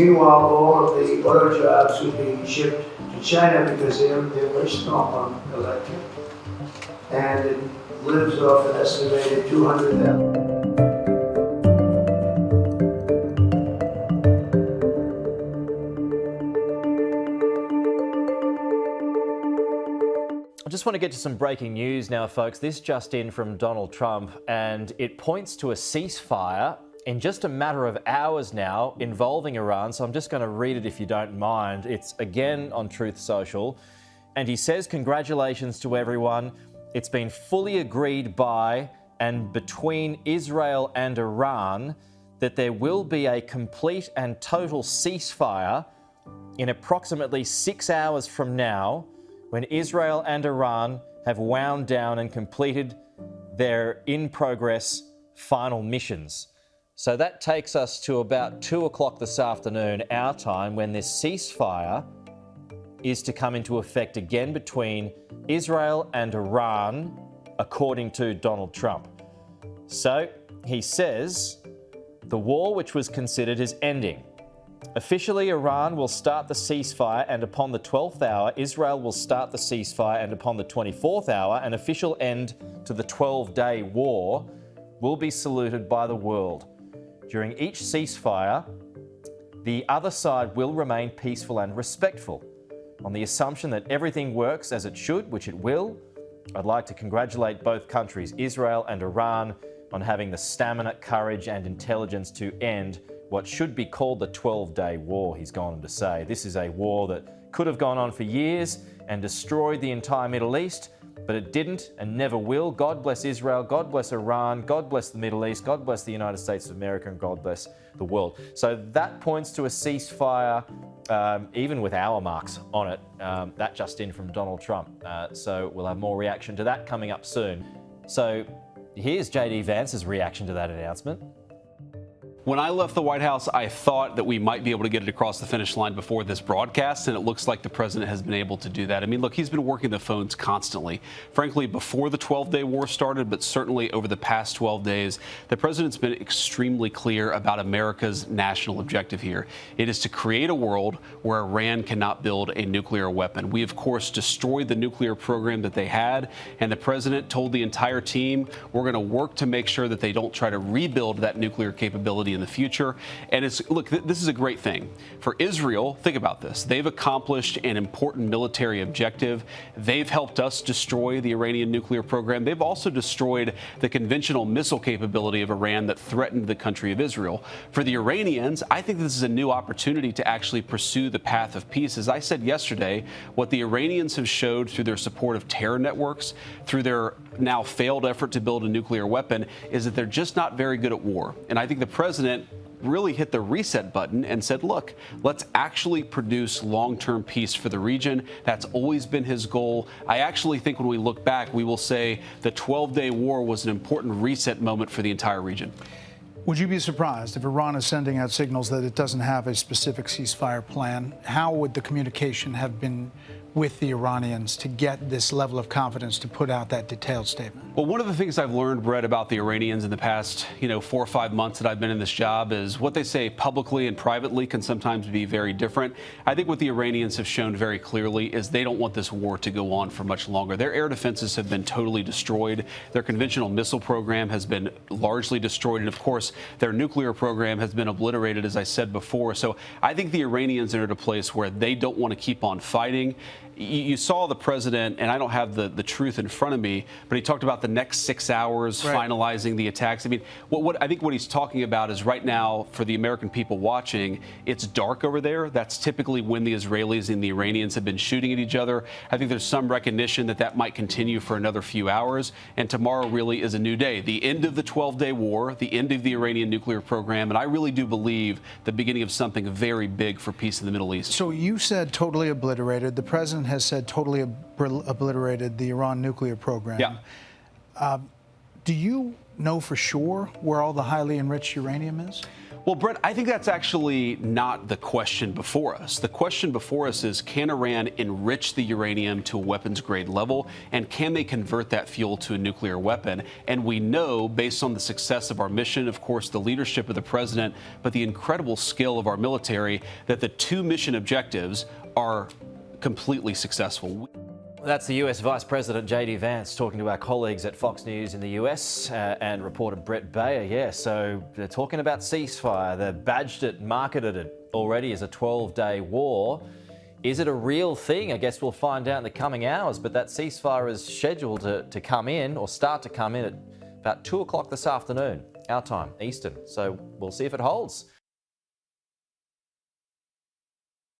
Meanwhile, all of the auto jobs were being shipped to China because they're very strong on electric. And it lives off an estimated 200,000. I just want to get to some breaking news now, folks. This just in from Donald Trump, and it points to a ceasefire in just a matter of hours now involving Iran. So I'm just going to read it if you don't mind. It's again on Truth Social. And he says, congratulations to everyone. It's been fully agreed by and between Israel and Iran that there will be a complete and total ceasefire in approximately 6 hours from now, when Israel and Iran have wound down and completed their in-progress final missions. So that takes us to about 2 o'clock this afternoon, our time, when this ceasefire is to come into effect again between Israel and Iran, according to Donald Trump. So he says the war which was considered is ending. Officially, Iran will start the ceasefire, and upon the 12th hour, Israel will start the ceasefire, and upon the 24th hour, an official end to the 12-day war will be saluted by the world. During each ceasefire, the other side will remain peaceful and respectful. On the assumption that everything works as it should, which it will, I'd like to congratulate both countries, Israel and Iran, on having the stamina, courage and intelligence to end what should be called the 12-day war, he's gone on to say. This is a war that could have gone on for years and destroyed the entire Middle East, but it didn't and never will. God bless Israel, God bless Iran, God bless the Middle East, God bless the United States of America, and God bless the world. So that points to a ceasefire, even with hour marks on it. That just in from Donald Trump. So we'll have more reaction to that coming up soon. So here's JD Vance's reaction to that announcement. When I left the White House, I thought that we might be able to get it across the finish line before this broadcast, and it looks like the president has been able to do that. I mean, look, he's been working the phones constantly. Frankly, before the 12-day war started, but certainly over the past 12 days, the president's been extremely clear about America's national objective here. It is to create a world where Iran cannot build a nuclear weapon. We, of course, destroyed the nuclear program that they had, and the president told the entire team, we're going to work to make sure that they don't try to rebuild that nuclear capability in the future. And it's, look, this is a great thing for Israel. Think about this. They've accomplished an important military objective. They've helped us destroy the Iranian nuclear program. They've also destroyed the conventional missile capability of Iran that threatened the country of Israel. For the Iranians, I think this is a new opportunity to actually pursue the path of peace. As I said yesterday, what the Iranians have showed through their support of terror networks, through their now failed effort to build a nuclear weapon, is that they're just not very good at war. And I think the president really hit the reset button and said, look, let's actually produce long-term peace for the region. That's always been his goal. I actually think when we look back, we will say the 12-day war was an important reset moment for the entire region. Would you be surprised if Iran is sending out signals that it doesn't have a specific ceasefire plan? How would the communication have been with the Iranians to get this level of confidence to put out that detailed statement? Well, one of the things I've learned, Brett, about the Iranians in the past, 4 or 5 months that I've been in this job is what they say publicly and privately can sometimes be very different. I think what the Iranians have shown very clearly is they don't want this war to go on for much longer. Their air defenses have been totally destroyed. Their conventional missile program has been largely destroyed. And of course, their nuclear program has been obliterated, as I said before. So I think the Iranians are at a place where they don't want to keep on fighting. You saw the president, and I don't have the truth in front of me, but he talked about the next 6 hours, right, finalizing the attacks. I mean, I think what he's talking about is right now, for the American people watching, it's dark over there. That's typically when the Israelis and the Iranians have been shooting at each other. I think there's some recognition that that might continue for another few hours, and tomorrow really is a new day. The end of the 12-day war, the end of the Iranian nuclear program, and I really do believe the beginning of something very big for peace in the Middle East. So you said totally obliterated. The president has said totally obliterated the Iran nuclear program. Yeah. Do you know for sure where all the highly enriched uranium is? Well, Brett, I think that's actually not the question before us. The question before us is, can Iran enrich the uranium to a weapons-grade level, and can they convert that fuel to a nuclear weapon? And we know, based on the success of our mission, of course, the leadership of the president, but the incredible skill of our military, that the two mission objectives are completely successful. That's the US Vice President J.D. Vance talking to our colleagues at Fox News in the US and reporter Brett Bayer. Yeah, so they're talking about ceasefire. They've badged it, marketed it already as a 12-day war. Is it a real thing? I guess we'll find out in the coming hours, but that ceasefire is scheduled to come in or start to come in at about 2 o'clock this afternoon, our time, Eastern. So we'll see if it holds.